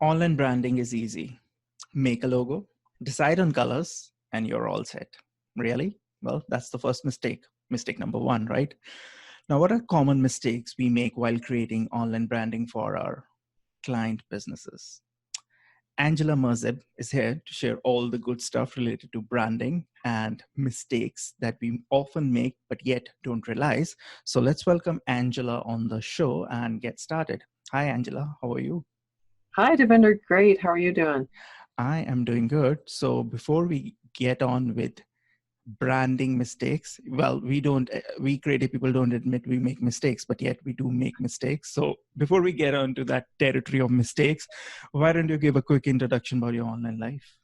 Online branding is easy. Make a logo, decide on colors, and you're all set. Really? Well, that's the first mistake. Mistake number one, right? Now, what are common mistakes we make while creating online branding for our client businesses? Angela Merzib is here to share all the good stuff related to branding and mistakes that we often make but yet don't realize. So let's welcome Angela on the show and get started. Hi, Angela. How are you? Hi, Devinder. Great. How are you doing? I am doing good. So before we get on with branding mistakes, well, we creative people don't admit we make mistakes, but yet we do make mistakes. So before we get on to that territory of mistakes, why don't you give a quick introduction about your online life?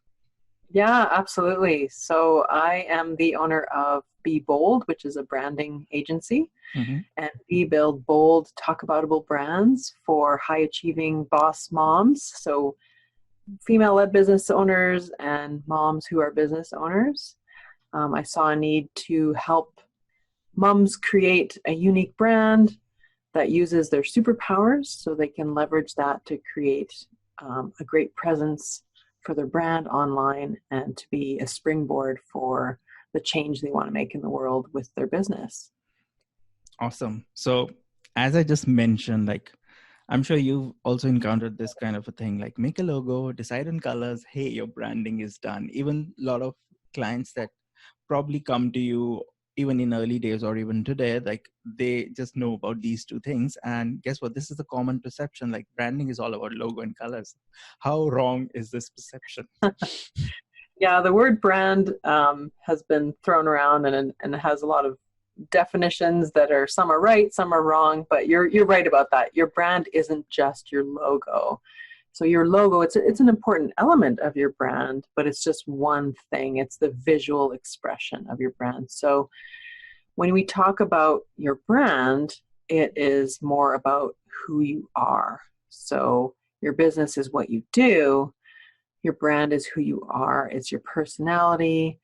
Yeah, absolutely. So I am the owner of Be Bold, which is a branding agency. Mm-hmm. And we build bold, talk aboutable brands for high achieving boss moms. So female-led business owners and moms who are business owners. I saw a need to help moms create a unique brand that uses their superpowers so they can leverage that to create a great presence for their brand online and to be a springboard for the change they want to make in the world with their business. Awesome. So as I just mentioned, I'm sure you've also encountered this kind of a thing, like make a logo, decide on colors. Hey, your branding is done. Even a lot of clients that probably come to you even in early days or even today, like they just know about these two things. And guess what? This is a common perception, like branding is all about logo and colors. How wrong is this perception? Yeah, the word brand has been thrown around and it has a lot of definitions that are, some are right, some are wrong, but you're right about that. Your brand isn't just your logo. So your logo, it's an important element of your brand, but it's just one thing. It's the visual expression of your brand. So when we talk about your brand, it is more about who you are. So your business is what you do. Your brand is who you are. It's your personality.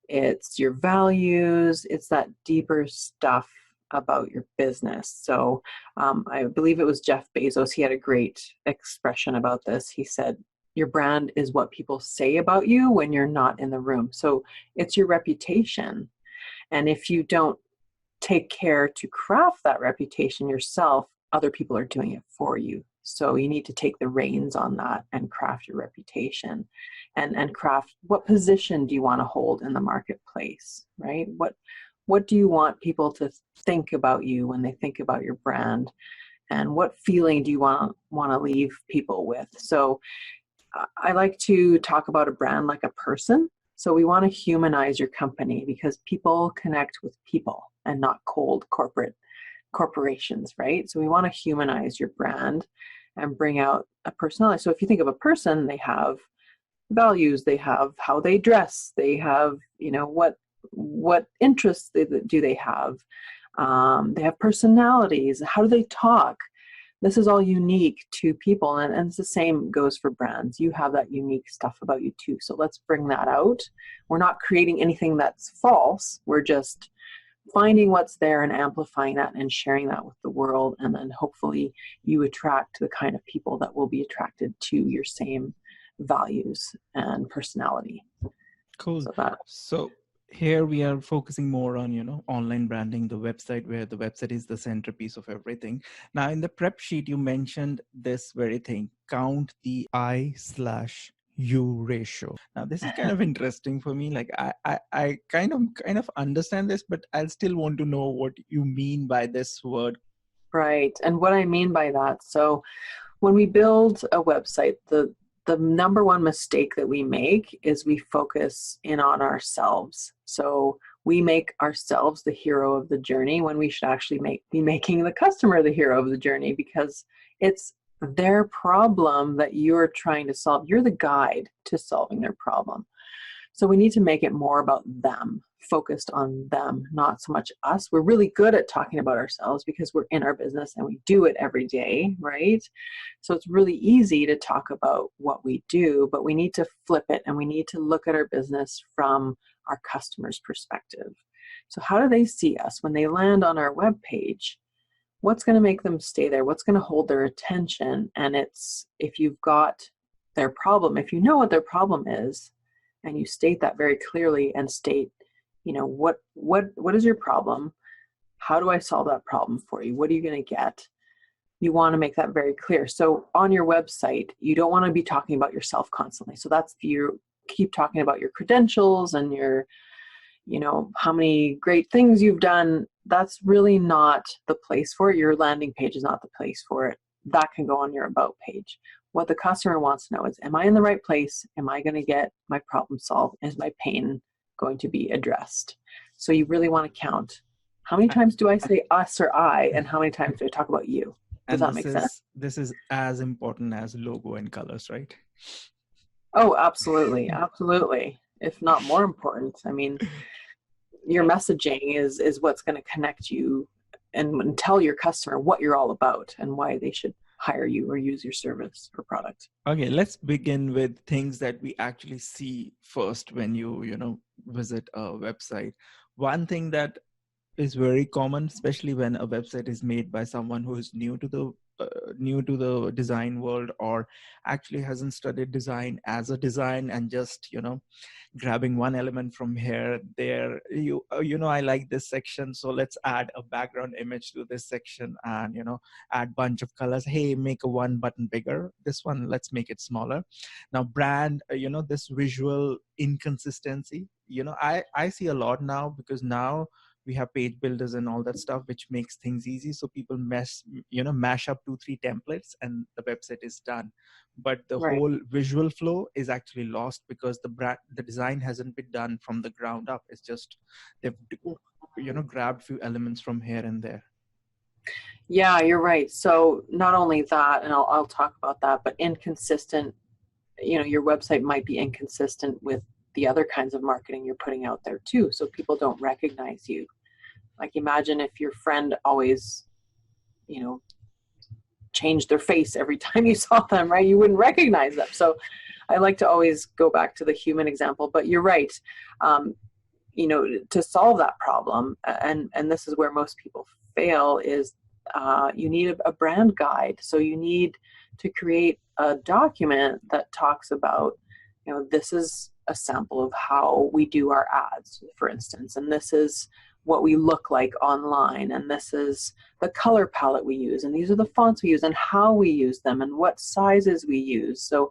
It's your values. It's that deeper stuff about your business. So I believe it was Jeff Bezos. He had a great expression about this. He said, your brand is what people say about you when you're not in the room. So it's your reputation. And if you don't take care to craft that reputation yourself, other people are doing it for you. So you need to take the reins on that and craft your reputation and craft what position do you want to hold in the marketplace, right? What do you want people to think about you when they think about your brand? And what feeling do you want to leave people with? So I like to talk about a brand like a person. So we want to humanize your company because people connect with people and not cold corporations, right? So we want to humanize your brand and bring out a personality. So if you think of a person, they have values, they have how they dress, they have, what interests do they have? They have personalities. How do they talk? This is all unique to people, and it's the same goes for brands. You have that unique stuff about you too. So let's bring that out. We're not creating anything that's false. We're just finding what's there and amplifying that and sharing that with the world. And then hopefully you attract the kind of people that will be attracted to your same values and personality. Cool. So here we are focusing more on, online branding, the website, where the website is the centerpiece of everything. Now, in the prep sheet, you mentioned this very thing, count the I/U ratio. Now, this is kind of interesting for me. Like I kind of understand this, but I'll still want to know what you mean by this word. Right. And what I mean by that, so when we build a website, the number one mistake that we make is we focus in on ourselves. So we make ourselves the hero of the journey when we should actually be making the customer the hero of the journey, because it's their problem that you're trying to solve. You're the guide to solving their problem. So we need to make it more about them, focused on them, not so much us. We're really good at talking about ourselves because we're in our business and we do it every day, right? So it's really easy to talk about what we do, but we need to flip it and we need to look at our business from our customer's perspective. So how do they see us when they land on our webpage? What's going to make them stay there? What's going to hold their attention? And it's, if you've got their problem, if you know what their problem is, and you state that very clearly and state, what is your problem? How do I solve that problem for you? What are you going to get? You want to make that very clear. So on your website, you don't want to be talking about yourself constantly. So that's, you keep talking about your credentials and your, how many great things you've done. That's really not the place for it. Your landing page is not the place for it. That can go on your about page. What the customer wants to know is, am I in the right place? Am I going to get my problem solved? Is my pain going to be addressed? So you really want to count, how many times do I say us or I, and how many times do I talk about you? Does And that make sense? this is as important as logo and colors, right? Oh, absolutely. Absolutely. If not more important. I mean, your messaging is what's going to connect you and tell your customer what you're all about and why they should hire you or use your service or product. Okay, let's begin with things that we actually see first when you visit a website. One thing that is very common, especially when a website is made by someone who is new to the design world, or actually hasn't studied design as a design and just grabbing one element from here there. I like this section, so let's add a background image to this section, and add bunch of colors. Hey, make a one button bigger, this one let's make it smaller. Now brand, this visual inconsistency, I see a lot now, because now we have page builders and all that stuff, which makes things easy. So people mash up 2-3 templates and the website is done. But the Right. whole visual flow is actually lost, because the design hasn't been done from the ground up. It's just they've grabbed few elements from here and there. Yeah, you're right. So not only that, and I'll talk about that, but inconsistent, your website might be inconsistent with the other kinds of marketing you're putting out there too. So people don't recognize you. Like, imagine if your friend always, changed their face every time you saw them, right? You wouldn't recognize them. So I like to always go back to the human example, but you're right. To solve that problem, and this is where most people fail, is you need a brand guide. So you need to create a document that talks about, this is a sample of how we do our ads, for instance, and this is what we look like online, and this is the color palette we use, and these are the fonts we use, and how we use them, and what sizes we use. So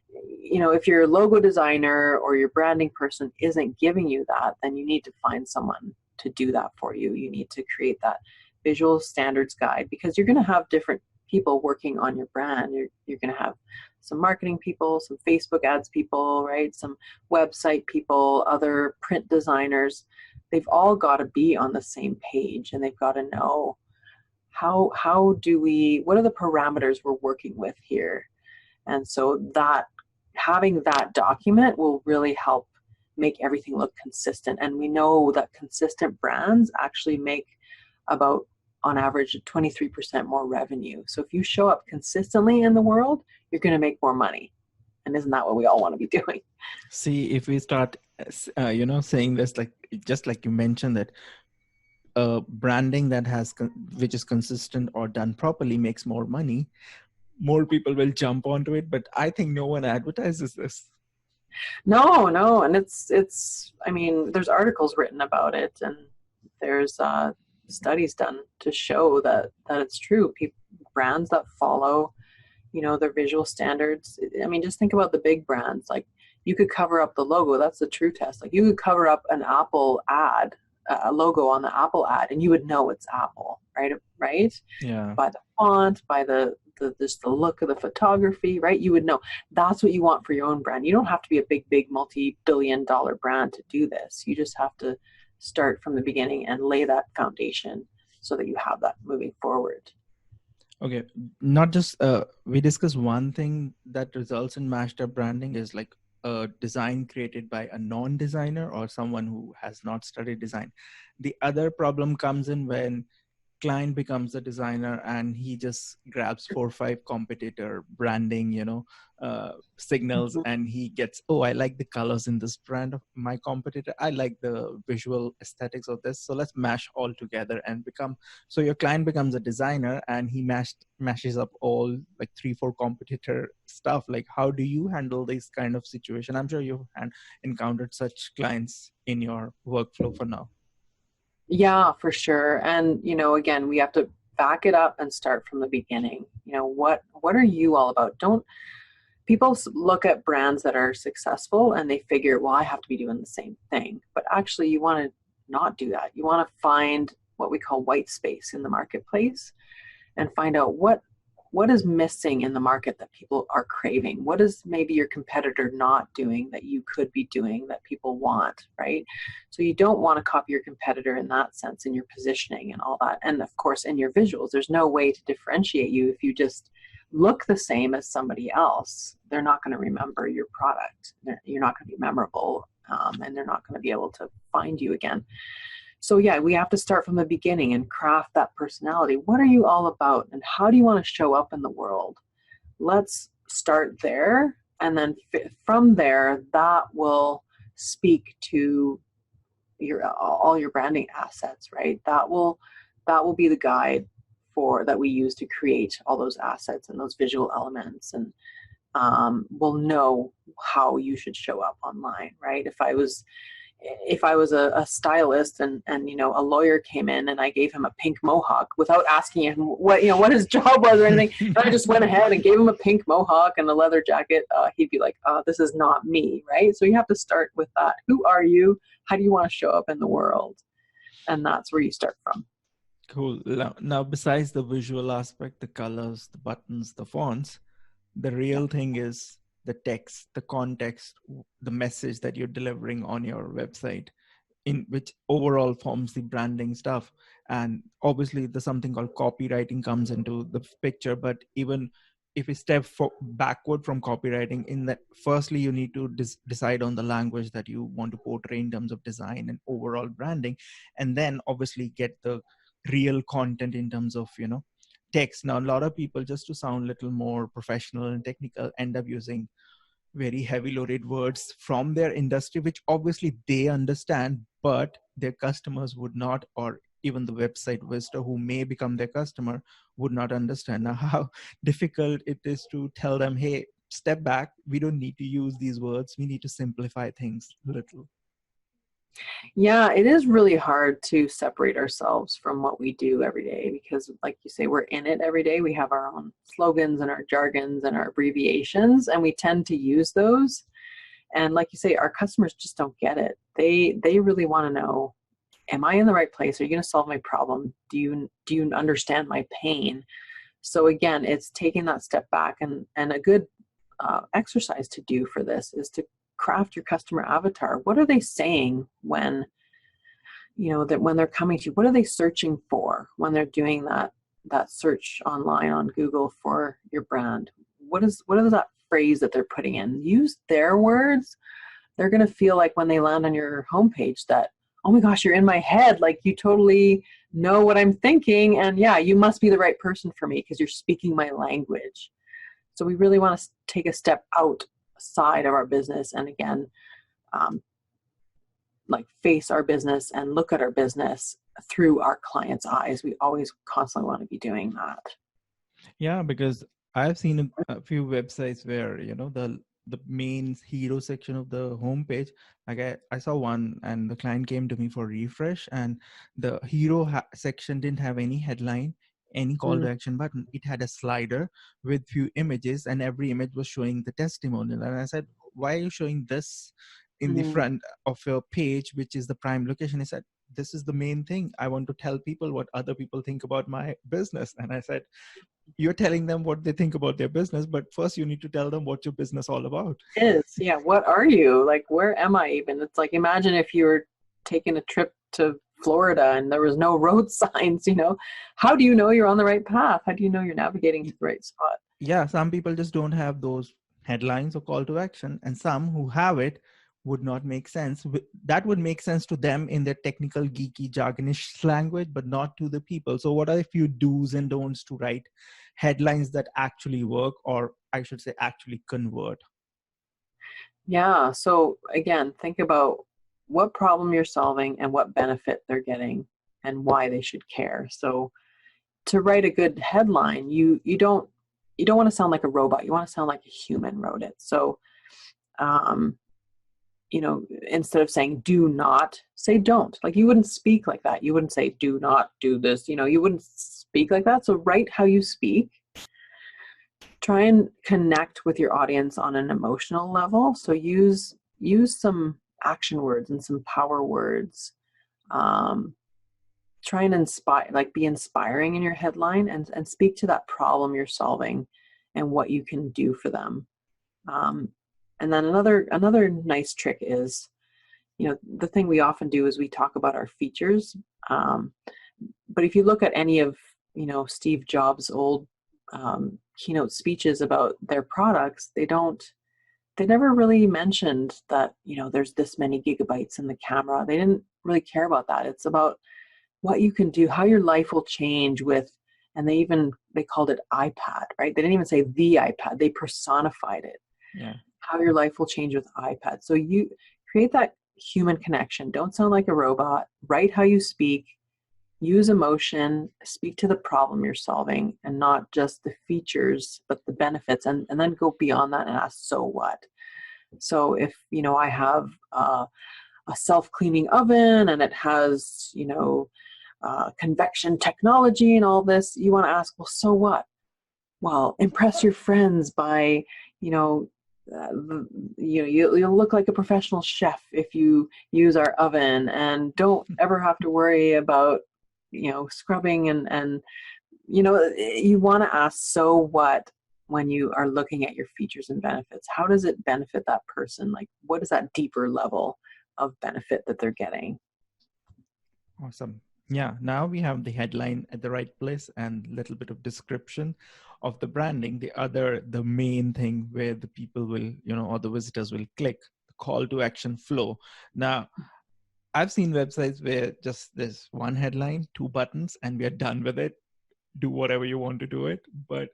if your logo designer or your branding person isn't giving you that, then you need to find someone to do that for you. You need to create that visual standards guide, because you're going to have different people working on your brand. You're going to have some marketing people, some Facebook ads people, right? Some website people, other print designers. They've all got to be on the same page, and they've got to know what are the parameters we're working with here. And so that having that document will really help make everything look consistent. And we know that consistent brands actually make about, on average, 23% more revenue. So if you show up consistently in the world, you're going to make more money. And isn't that what we all want to be doing? See, if we start, saying this, just like you mentioned, that branding which is consistent or done properly makes more money, more people will jump onto it. But I think no one advertises this. No. And it's, I mean, there's articles written about it, and there's studies done to show that it's true. Brands that follow, their visual standards. I mean, just think about the big brands. Like, you could cover up the logo. That's the true test. Like, you could cover up an Apple ad, a logo on the Apple ad, and you would know it's Apple, right? Yeah. By the font, by the look of the photography, right? You would know. That's what you want for your own brand. You don't have to be a big multi-billion-dollar brand to do this. You just have to start from the beginning and lay that foundation so that you have that moving forward. Okay. Not just, we discussed one thing that results in mashed up branding is like a design created by a non-designer or someone who has not studied design. The other problem comes in when client becomes a designer and he just grabs 4 or 5 competitor branding, signals, Mhm. and he gets, oh, I like the colors in this brand of my competitor, I like the visual aesthetics of this, so let's mash all together and become. So your client becomes a designer and he mashes up all like 3 4 competitor stuff. Like, how do you handle this kind of situation? I'm sure you've encountered such clients in your workflow for now. Yeah, for sure. And, again, we have to back it up and start from the beginning. What are you all about? Don't people look at brands that are successful and they figure, well, I have to be doing the same thing. But actually, you want to not do that. You want to find what we call white space in the marketplace and find out what is missing in the market that people are craving. What is maybe your competitor not doing that you could be doing that people want, right? So you don't want to copy your competitor in that sense, in your positioning and all that. And of course, in your visuals, there's no way to differentiate you if you just look the same as somebody else. They're not going to remember your product. You're not going to be memorable, and they're not going to be able to find you again. So yeah, we have to start from the beginning and craft that personality. What are you all about and how do you want to show up in the world? Let's start there. And then from there, that will speak to all your branding assets, right? That will be the guide that we use to create all those assets and those visual elements. And we'll know how you should show up online, right? If I was a stylist and a lawyer came in and I gave him a pink mohawk without asking him what his job was or anything, and I just went ahead and gave him a pink mohawk and a leather jacket, he'd be like, this is not me, right? So you have to start with that. Who are you? How do you want to show up in the world? And that's where you start from. Cool. Now, besides the visual aspect, the colors, the buttons, the fonts, the real thing is the text, the context, the message that you're delivering on your website, in which overall forms the branding stuff. And obviously there's something called copywriting comes into the picture. But even if we step backward from copywriting, in that, firstly you need to decide on the language that you want to portray in terms of design and overall branding, and then obviously get the real content in terms of text. Now, a lot of people, just to sound a little more professional and technical, end up using very heavy loaded words from their industry, which obviously they understand, but their customers would not, or even the website visitor who may become their customer would not understand. Now, how difficult it is to tell them, hey, step back, we don't need to use these words, we need to simplify things a little. Yeah, it is really hard to separate ourselves from what we do every day because, like you say, we're in it every day. We have our own slogans and our jargons and our abbreviations, and we tend to use those. And like you say, our customers just don't get it. They really want to know, am I in the right place? Are you going to solve my problem? Do you understand my pain? So again, it's taking that step back, and a good exercise to do for this is to craft your customer avatar. What are they saying when when they're coming to you? What are they searching for when they're doing that search online on Google for your brand? What is that phrase that they're putting in? Use their words. They're going to feel like when they land on your homepage that, oh my gosh, you're in my head, like you totally know what I'm thinking, and yeah, you must be the right person for me because you're speaking my language. So we really want to take a step outside of our business and again, like face our business and look at our business through our clients' eyes. We always constantly want to be doing that. Yeah, because I've seen a few websites where the main hero section of the homepage, like I saw one and the client came to me for refresh, and the hero section didn't have any headline, any call to action button. It had a slider with few images, and every image was showing the testimonial. And I said, why are you showing this in the front of your page, which is the prime location? He said, this is the main thing. I want to tell people what other people think about my business. And I said, you're telling them what they think about their business, but first you need to tell them what your business all about is. Yeah. What are you? Like, where am I even? It's like, imagine if you were taking a trip to Florida and there was no road signs, how do you know you're on the right path? How do you know you're navigating to the right spot? Yeah, some people just don't have those headlines or call to action, and some who have it would not make sense. That would make sense to them in their technical, geeky, jargonish language, but not to the people. So what are a few do's and don'ts to write headlines that actually work, or I should say actually convert? Yeah. So again, think about what problem you're solving and what benefit they're getting and why they should care. So to write a good headline, you don't want to sound like a robot. You want to sound like a human wrote it. So instead of saying do not, say don't. Like you wouldn't speak like that. You wouldn't say do not do this. You wouldn't speak like that. So write how you speak. Try and connect with your audience on an emotional level. So use some action words and some power words. Try and inspire, like be inspiring in your headline, and speak to that problem you're solving and what you can do for them. And then another nice trick is, the thing we often do is we talk about our features. But if you look at any of, Steve Jobs' old keynote speeches about their products, they never really mentioned that, there's this many gigabytes in the camera. They didn't really care about that. It's about what you can do, how your life will change with, and they called it iPad, right? They didn't even say the iPad, they personified it. Yeah. How your life will change with iPad. So you create that human connection. Don't sound like a robot. Write how you speak. Use emotion. Speak to the problem you're solving, and not just the features, but the benefits. And then go beyond that and ask, so what? So if, I have a self-cleaning oven and it has, convection technology and all this, you want to ask, well, so what? Well, impress your friends by, you'll look like a professional chef if you use our oven, and don't ever have to worry about, scrubbing and you want to ask, so what, when you are looking at your features and benefits. How does it benefit that person? Like, what is that deeper level of benefit that they're getting? Awesome. Yeah, now we have the headline at the right place and a little bit of description of the branding. The main thing where the people will, or the visitors will click, the call to action flow. Now, I've seen websites where just there's one headline, 2 buttons, and we are done with it. Do whatever you want to do it. But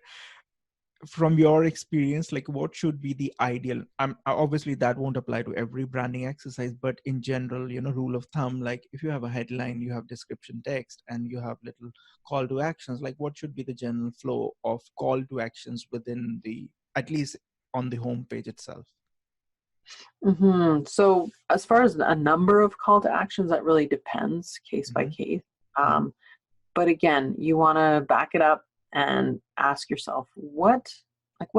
from your experience, like what should be the ideal? Obviously that won't apply to every branding exercise, but in general, rule of thumb, like if you have a headline, you have description text, and you have little call to actions, like what should be the general flow of call to actions within at least on the homepage itself? Mm-hmm. So as far as a number of call to actions, that really depends case by case. But again, you want to back it up and ask yourself, what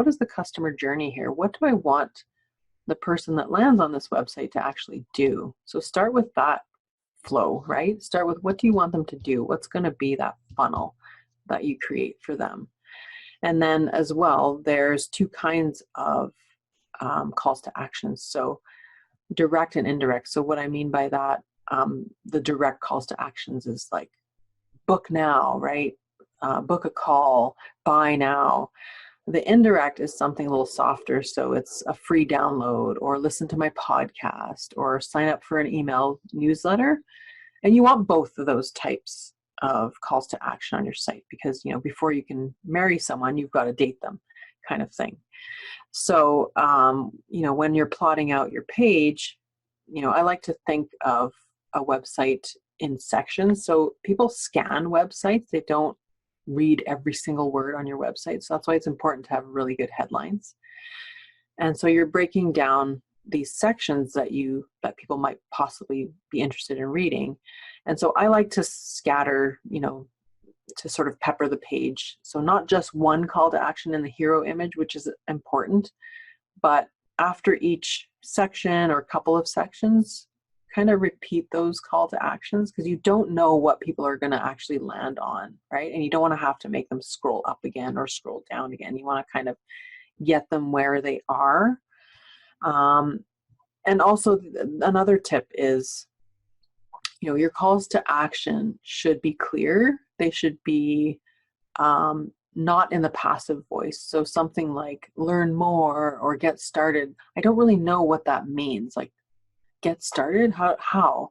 is the customer journey here? What do I want the person that lands on this website to actually do? So start with that flow, right? Start with, what do you want them to do? What's going to be that funnel that you create for them? And then as well, there's 2 kinds of calls to actions. So direct and indirect. So what I mean by that, the direct calls to actions is like, book now, right? Book a call, buy now. The indirect is something a little softer. So it's a free download, or listen to my podcast, or sign up for an email newsletter. And you want both of those types of calls to action on your site, because, before you can marry someone, you've got to date them, kind of thing. So, when you're plotting out your page, I like to think of a website in sections. So people scan websites. They don't read every single word on your website. So that's why it's important to have really good headlines. And so you're breaking down these sections that people might possibly be interested in reading. And so I like to scatter, to sort of pepper the page. So not just one call to action in the hero image, which is important, but after each section or couple of sections, kind of repeat those call to actions, because you don't know what people are going to actually land on, right? And you don't want to have to make them scroll up again or scroll down again. You want to kind of get them where they are. And also another tip is, your calls to action should be clear. They should be not in the passive voice. So something like learn more or get started. I don't really know what that means. Like, get started? How?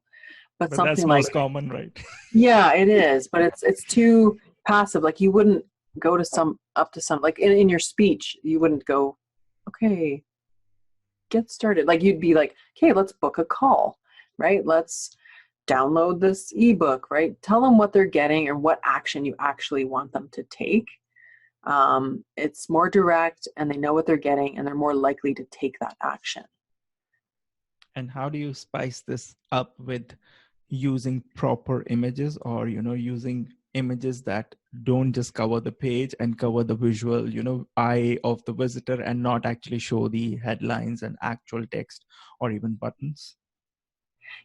But But that's something like, most common, right? yeah, it is, but it's too passive. Like you wouldn't go to some, like in your speech, you wouldn't go, okay, get started. Like you'd be like, okay, let's book a call, right? Let's download this ebook, right? Tell them what they're getting and what action you actually want them to take. It's more direct and they know what they're getting and they're more likely to take that action. And how do you spice this up with using proper images, or, using images that don't just cover the page and cover the visual, eye of the visitor and not actually show the headlines and actual text or even buttons?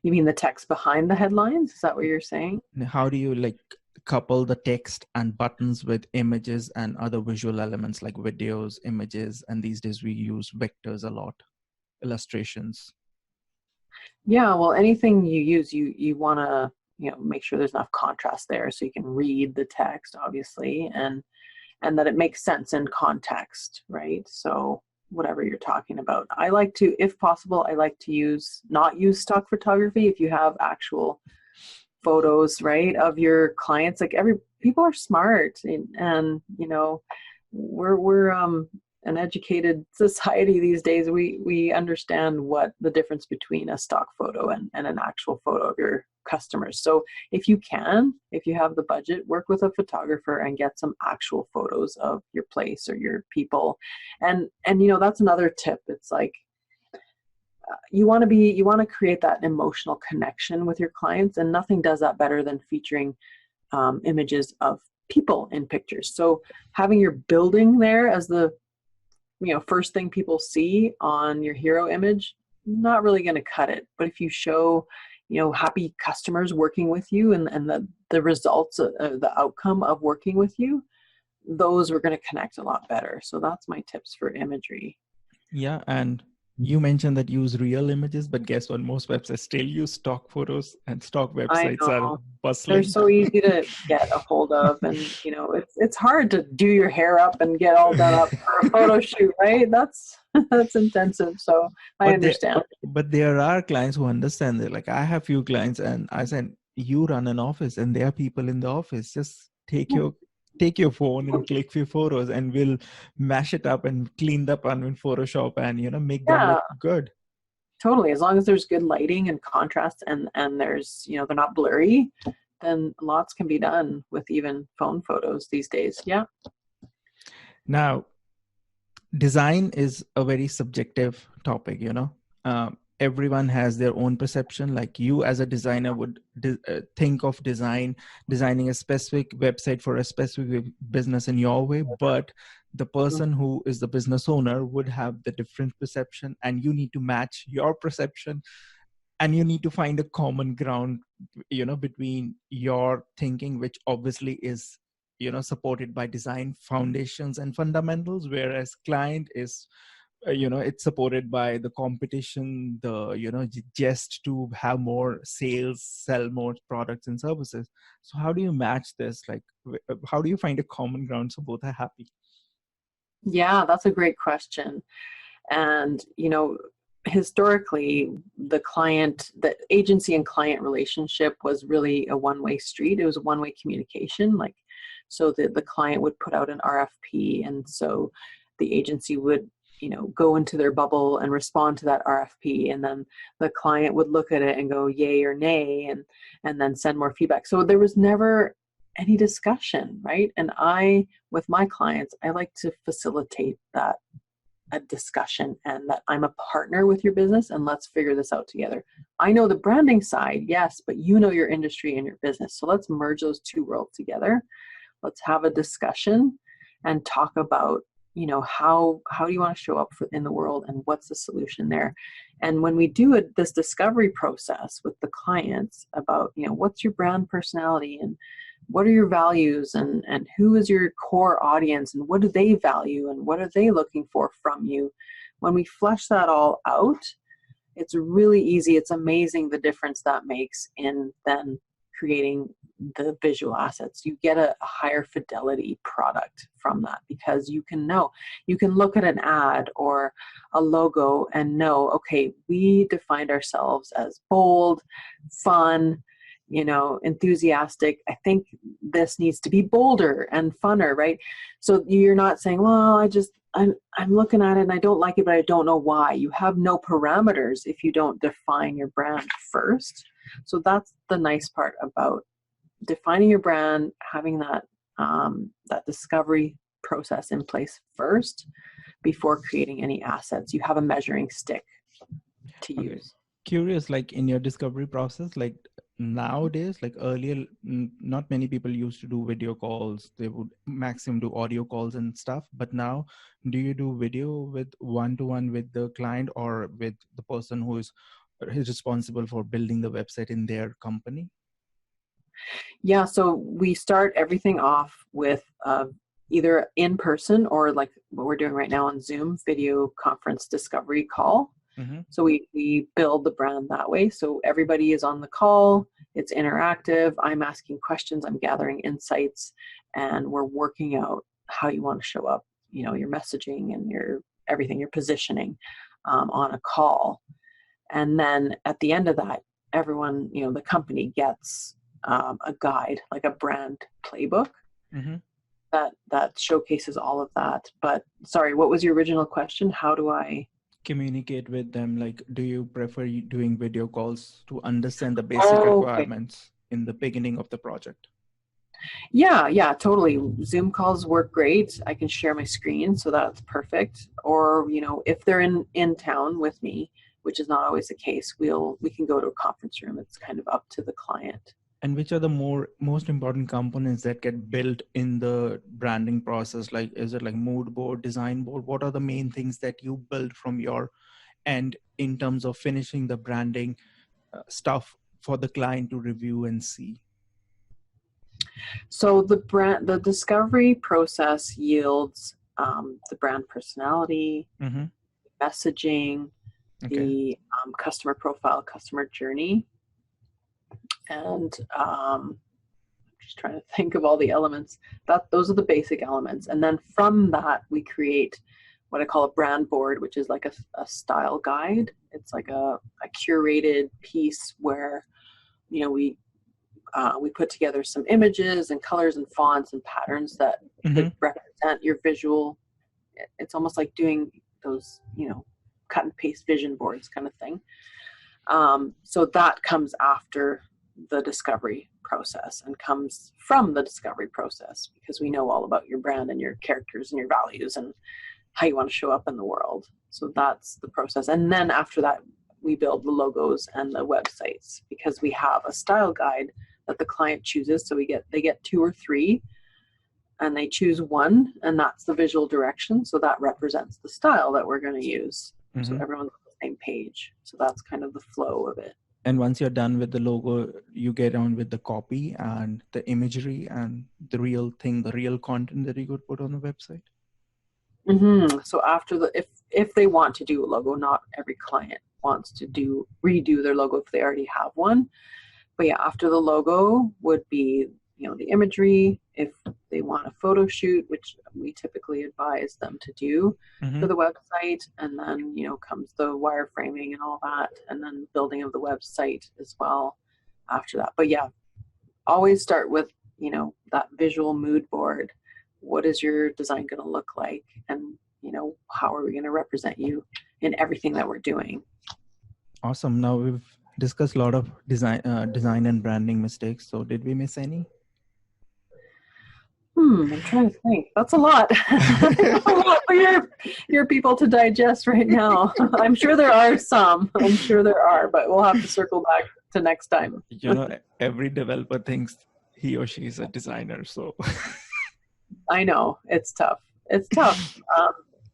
You mean the text behind the headlines? Is that what you're saying? And how do you couple the text and buttons with images and other visual elements like videos, images, and these days we use vectors a lot, illustrations? Yeah, well, anything you use, you want to, make sure there's enough contrast there so you can read the text, obviously, and that it makes sense in context, right? So whatever you're talking about. I like to, if possible, I like to not use stock photography if you have actual photos, right, of your clients. Like people are smart, and we're an educated society these days. We understand what the difference between a stock photo and an actual photo of your customers. So if you have the budget, work with a photographer and get some actual photos of your place or your people. And that's another tip. It's like you want to create that emotional connection with your clients, and nothing does that better than featuring images of people in pictures. So having your building there as the first thing people see on your hero image, not really going to cut it. But if you show, happy customers working with you and the results, the outcome of working with you, those we're going to connect a lot better. So that's my tips for imagery. Yeah, and you mentioned that use real images, but guess what? Most websites still use stock photos, and stock I websites are know. They're bustling. so easy to get a hold of, and it's hard to do your hair up and get all done up for a photo shoot, right? That's intensive. So I But there, understand. but there are clients who understand that. Like I have few clients, and I said, you run an office, and there are people in the office. Just take your phone and click few photos, and we'll mash it up and clean up on in Photoshop, and make them Yeah, look good. totally. As long as there's good lighting and contrast, and there's they're not blurry, then lots can be done with even phone photos these days. Yeah. Now, design is a very subjective topic. Everyone has their own perception. Like you as a designer would think of designing a specific website for a specific business in your way, but the person who is the business owner would have the different perception, and you need to match your perception, and you need to find a common ground between your thinking, which obviously is supported by design foundations and fundamentals, whereas client is it's supported by the competition, the just to have more sales, sell more products and services. So how do you match this? Like how do you find a common ground so both are happy? Yeah, that's a great question. And historically, the agency and client relationship was really a one-way street. It was a one-way communication. Like, so the client would put out an RFP, and so the agency would go into their bubble and respond to that RFP, and then the client would look at it and go yay or nay, and then send more feedback. So there was never any discussion, right? And with my clients, I like to facilitate that, a discussion, and that I'm a partner with your business, and let's figure this out together. I know the branding side, yes, but your industry and your business. So let's merge those two worlds together. Let's have a discussion and talk about, how do you want to show up in the world, and what's the solution there? And when we do this discovery process with the clients about, what's your brand personality, and what are your values, and who is your core audience, and what do they value, and what are they looking for from you? When we flesh that all out, it's really easy. It's amazing the difference that makes in then creating the visual assets. You get a higher fidelity product from that, because you can look at an ad or a logo and know, okay, we defined ourselves as bold, fun, enthusiastic. I think this needs to be bolder and funner, right? So you're not saying, well, I'm looking at it and I don't like it, but I don't know why. You have no parameters if you don't define your brand first. So that's the nice part about defining your brand, having that discovery process in place first before creating any assets. You have a measuring stick to use. Curious, like in your discovery process, like nowadays, like earlier, not many people used to do video calls. They would maximum do audio calls and stuff. But now, do you do video with one-to-one with the client or with the person who is responsible for building the website in their company? Yeah, so we start everything off with either in person or like what we're doing right now on Zoom, video conference discovery call. Mm-hmm. So we build the brand that way. So everybody is on the call. It's interactive. I'm asking questions. I'm gathering insights, and we're working out how you want to show up. Your messaging and your everything, your positioning on a call. And then at the end of that, everyone, the company gets a guide, like a brand playbook. Mm-hmm. that showcases all of that. But sorry, what was your original question? How do I communicate with them? Like, do you prefer doing video calls to understand the basic requirements in the beginning of the project? Yeah, totally. Zoom calls work great. I can share my screen, so that's perfect. Or, if they're in town with me, which is not always the case, we can go to a conference room. It's kind of up to the client. And which are the most important components that get built in the branding process? Like, is it like mood board, design board? What are the main things that you build from your end in terms of finishing the branding stuff for the client to review and see? So the discovery process yields the brand personality, mm-hmm. messaging, the customer profile, customer journey. And I'm just trying to think of all the elements. Those are the basic elements. And then from that, we create what I call a brand board, which is like a style guide. It's like a curated piece where, we put together some images and colors and fonts and patterns that represent your visual. It's almost like doing those, cut and paste vision boards kind of thing. So that comes after the discovery process and comes from the discovery process, because we know all about your brand and your characters and your values and how you want to show up in the world. So that's the process. And then after that, we build the logos and the websites, because we have a style guide that the client chooses. So they get 2 or 3, and they choose one, and that's the visual direction. So that represents the style that we're going to use. Mm-hmm. So everyone's on the same page. So that's kind of the flow of it. And once you're done with the logo, you get on with the copy and the imagery and the real thing, the real content that you could put on the website. Mm-hmm. So after if they want to do a logo, not every client wants to redo their logo if they already have one. But yeah, after the logo would be, the imagery. If they want a photo shoot, which we typically advise them to do for the website, and then, comes the wireframing and all that, and then building of the website as well after that. But yeah, always start with, that visual mood board. What is your design going to look like? And, how are we going to represent you in everything that we're doing? Awesome. Now we've discussed a lot of design and branding mistakes. So did we miss any? I'm trying to think. That's a lot. That's a lot for your people to digest right now. I'm sure there are some. But we'll have to circle back to next time. Every developer thinks he or she is a designer. So I know it's tough.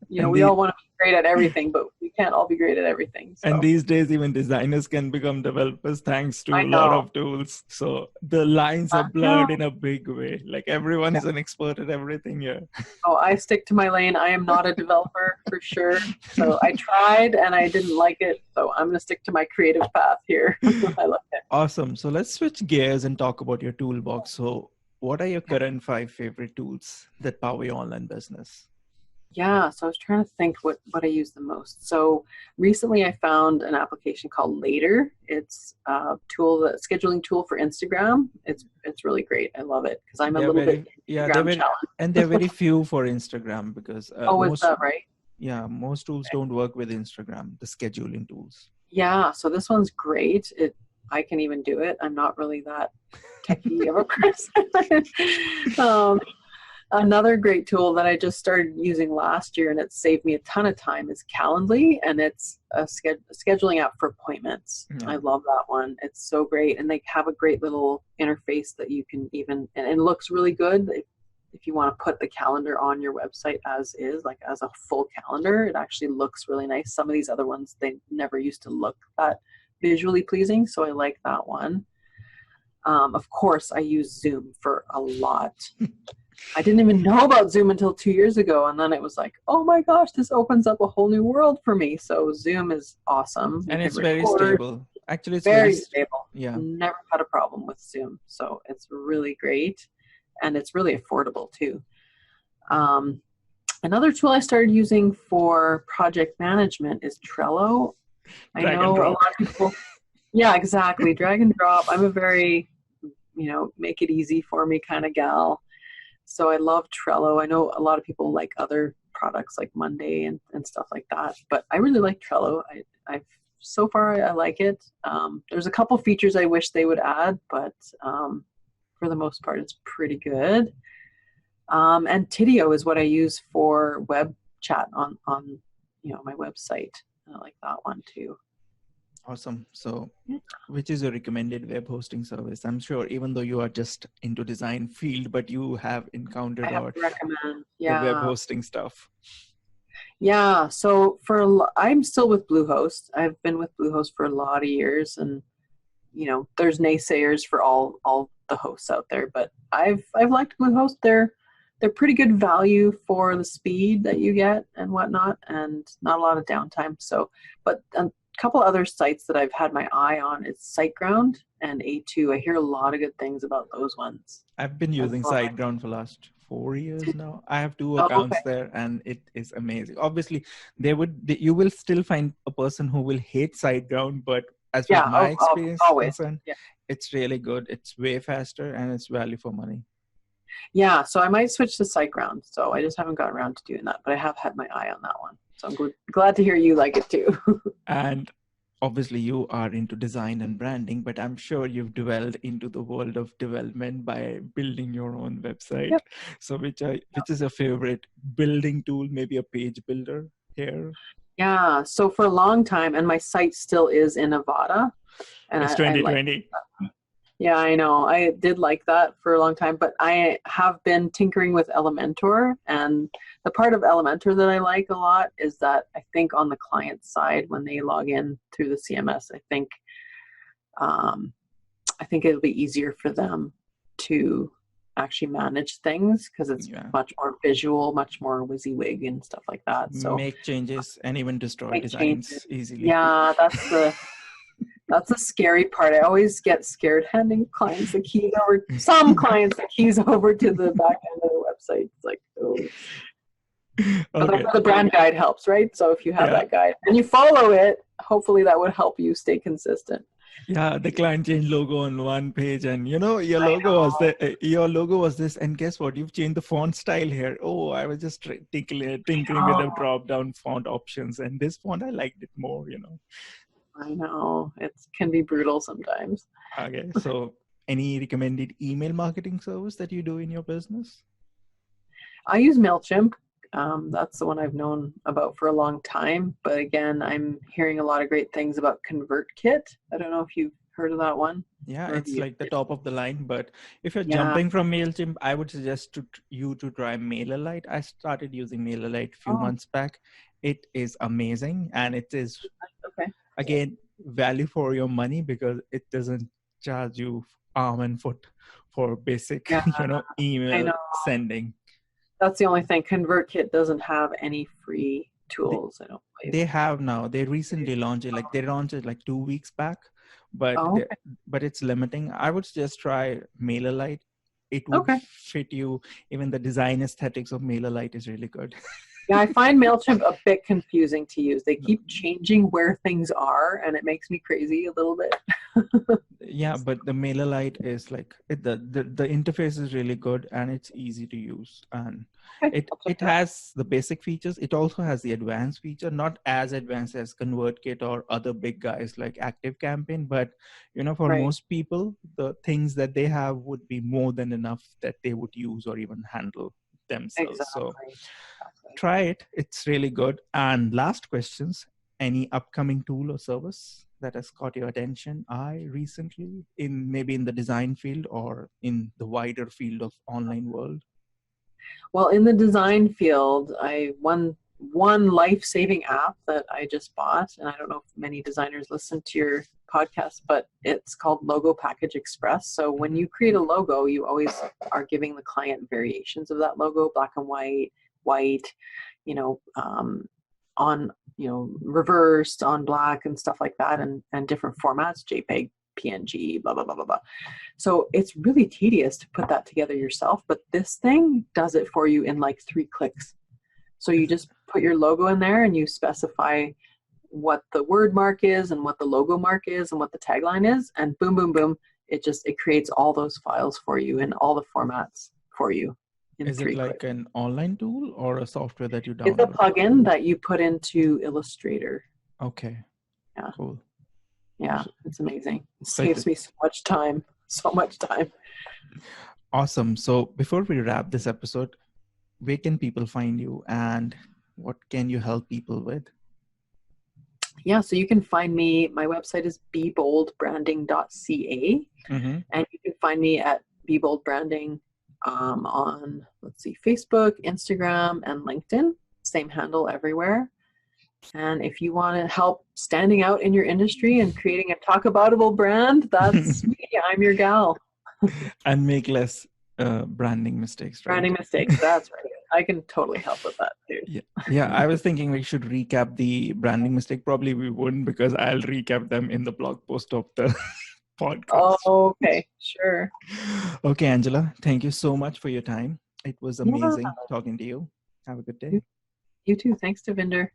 You know, And we all want to be great at everything, but we can't all be great at everything. and So these days, even designers can become developers thanks to I a lot know. of tools. So the lines I are know. blurred in a big way. Like everyone is an expert at everything here. Oh, I stick to my lane. I am not a developer for sure. So I tried and I didn't like it. So I'm going to stick to my creative path here. I like it. Awesome. So let's switch gears and talk about your toolbox. So what are your current 5 favorite tools that power your online business? Yeah, so I was trying to think what I use the most. So recently I found an application called Later. It's a scheduling tool for Instagram. It's really great. I love it because I'm a They're little bit they're Instagram very, challenged. and they're very few for Instagram because Oh, is that right? most tools don't work with Instagram, the scheduling tools. Yeah, so this one's great. I can even do it. I'm not really that techie of a person. Another great tool that I just started using last year and it saved me a ton of time is Calendly, and it's a scheduling app for appointments. Yeah. I love that one. It's so great, and they have a great little interface that you can even, and it looks really good. If you want to put the calendar on your website as is, like as a full calendar, it actually looks really nice. Some of these other ones, they never used to look that visually pleasing, so I like that one. Of course, I use Zoom for a lot. I didn't even know about Zoom until 2 years ago, and then it was like, oh my gosh, this opens up a whole new world for me. So Zoom is awesome. And it's very stable. Actually, it's very stable. Yeah. Never had a problem with Zoom, so it's really great, and it's really affordable too. Another tool I started using for project management is Trello. I know a lot of people. Yeah, exactly. Drag and drop. I'm a very, make it easy for me kind of gal. So I love Trello. I know a lot of people like other products like Monday and stuff like that, but I really like Trello. So far I like it. There's a couple features I wish they would add, but for the most part, it's pretty good. And Tidio is what I use for web chat on my website. I like that one too. Awesome. So which is your recommended web hosting service? I'm sure even though you are just into design field, but you have encountered the web hosting stuff. Yeah. So I'm still with Bluehost. I've been with Bluehost for a lot of years, and there's naysayers for all the hosts out there, but I've liked Bluehost. They're pretty good value for the speed that you get and whatnot, and not a lot of downtime. So, but a couple other sites that I've had my eye on is SiteGround and A2. I hear a lot of good things about those ones. I've been using SiteGround for the last 4 years now. I have 2 accounts there, and it is amazing. Obviously, you will still find a person who will hate SiteGround, but as with my experience concerned, it's really good. It's way faster, and it's value for money. Yeah, so I might switch to SiteGround. So I just haven't gotten around to doing that, but I have had my eye on that one. So I'm glad to hear you like it too. And obviously you are into design and branding, but I'm sure you've delved into the world of development by building your own website. Yep. So which is your favorite building tool? Maybe a page builder here? Yeah, so for a long time, and my site still is in Avada. And it's 2020. Yeah, I know. I did like that for a long time, but I have been tinkering with Elementor, and the part of Elementor that I like a lot is that I think on the client side, when they log in through the CMS, I think it'll be easier for them to actually manage things because it's much more visual, much more WYSIWYG and stuff like that. So make changes and even destroy designs easily. Yeah, that's the scary part. I always get scared handing clients the keys over. Some clients the keys over to the back end of the website. It's like, oh. Okay. But the brand guide helps, right? So if you have that guide and you follow it, hopefully that would help you stay consistent. Yeah, the client changed logo on one page, and your logo was this, and guess what? You've changed the font style here. Oh, I was just tinkering with the drop-down font options, and this font I liked it more. I know it can be brutal sometimes. Okay, so any recommended email marketing service that you do in your business? I use MailChimp. That's the one I've known about for a long time. But again, I'm hearing a lot of great things about ConvertKit. I don't know if you've heard of that one. Yeah, it's review. like the top of the line. But if you're Yeah. jumping from MailChimp, I would suggest you to try MailerLite. I started using MailerLite a few Oh, months back. It is amazing, and it is, okay. again, value for your money because it doesn't charge you arm and foot for basic, Yeah, I email know. sending. That's the only thing. ConvertKit doesn't have any free They, tools, I don't they believe. have now. They recently launched it. Like they launched it like 2 weeks back, but Oh, okay. but it's limiting. I would just try MailerLite. It would Okay. fit you. Even the design aesthetics of MailerLite is really good. Yeah, I find MailChimp a bit confusing to use. They keep changing where things are, and it makes me crazy a little bit. Yeah, but the MailerLite is like the interface is really good and it's easy to use, and Okay, it I'll check it it out. has the basic features. It also has the advanced feature, not as advanced as ConvertKit or other big guys like ActiveCampaign, but for Right. most people, the things that they have would be more than enough that they would use or even handle themselves. So Exactly. Exactly. try it. It's really good. And last questions, any upcoming tool or service that has caught your attention recently, in maybe in the design field or in the wider field of online world? Well, in the design field, I one life-saving app that I just bought, and I don't know if many designers listen to your podcast, but it's called Logo Package Express. So when you create a logo, you always are giving the client variations of that logo, black and white, on reversed, on black, and stuff like that, and different formats, JPEG, PNG, blah blah blah blah blah. So it's really tedious to put that together yourself, but this thing does it for you in like 3 clicks. So you just put your logo in there and you specify what the word mark is and what the logo mark is and what the tagline is, and boom, boom, boom, it creates all those files for you in all the formats for you in Is it 3 like clicks. an online tool or a software that you It's a download? plugin that you put into Illustrator. Okay, Yeah. cool. Yeah, it's amazing. It So it, saves me so much time. So much time. awesome. So before we wrap this episode, where can people find you and what can you help people with? Yeah, so you can find me. My website is beboldbranding.ca, Mm-hmm. and you can find me at beboldbranding on, Facebook, Instagram, and LinkedIn. Same handle everywhere. And if you want to help standing out in your industry and creating a talk aboutable brand, that's me. I'm your gal. And make less branding mistakes, right? Branding mistakes. That's right. I can totally help with that too. Yeah. I was thinking we should recap the branding mistake. Probably we wouldn't, because I'll recap them in the blog post of the podcast. Oh, okay. Sure. Okay, Angela, thank you so much for your time. It was Yeah. amazing talking to you. Have a good day. You too. Thanks, Devinder.